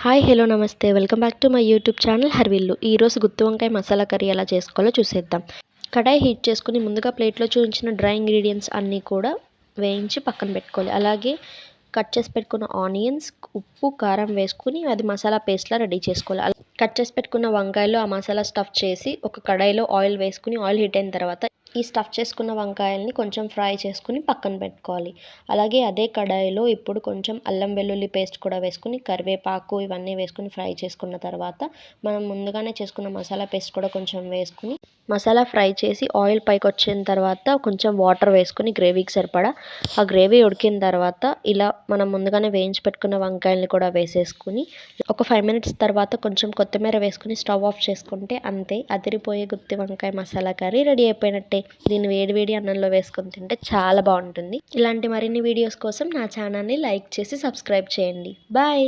Hi hello నమస్తే welcome back to my YouTube channel హర్విల్లు. ఈరోజు గుత్తి వంకాయ మసాలా కర్రీ ఎలా చేసుకోవాలో చూసేద్దాం. కడాయి హీట్ చేసుకుని ముందుగా ప్లేట్లో చూపించిన డ్రై ఇంగ్రీడియంట్స్ అన్నీ కూడా వేయించి పక్కన పెట్టుకోవాలి. అలాగే కట్ చేసి పెట్టుకున్న ఆనియన్స్, ఉప్పు, కారం వేసుకుని అది మసాలా పేస్ట్లా రెడీ చేసుకోవాలి. కట్ చేసి పెట్టుకున్న వంకాయలు ఆ మసాలా స్టఫ్ చేసి ఒక కడాయిలో ఆయిల్ వేసుకుని ఆయిల్ హీట్ అయిన తర్వాత ఈ స్టఫ్ చేసుకున్న వంకాయల్ని కొంచెం ఫ్రై చేసుకుని పక్కన పెట్టుకోవాలి. అలాగే అదే కడాయిలో ఇప్పుడు కొంచెం అల్లం వెల్లుల్లి పేస్ట్ కూడా వేసుకుని కరివేపాకు ఇవన్నీ వేసుకుని ఫ్రై చేసుకున్న తర్వాత మనం ముందుగానే చేసుకున్న మసాలా పేస్ట్ కూడా కొంచెం వేసుకుని మసాలా ఫ్రై చేసి ఆయిల్ పైకి వచ్చిన తర్వాత కొంచెం వాటర్ వేసుకుని గ్రేవీకి సరిపడా ఆ గ్రేవీ ఉడికిన తర్వాత ఇలా మనం ముందుగానే వేయించి పెట్టుకున్న వంకాయల్ని కూడా వేసేసుకుని ఒక 5 మినిట్స్ తర్వాత కొంచెం కొత్తిమీర వేసుకుని స్టవ్ ఆఫ్ చేసుకుంటే అంతే, అదిరిపోయే గుత్తి వంకాయ మసాలా కర్రీ రెడీ అయిపోయినట్టే. దీన్ని వేడి వేడి అన్నంలో వేసుకొని తింటే చాలా బాగుంటుంది. ఇలాంటి మరిన్ని వీడియోస్ కోసం నా ఛానల్ని లైక్ చేసి సబ్స్క్రైబ్ చేయండి. బాయ్.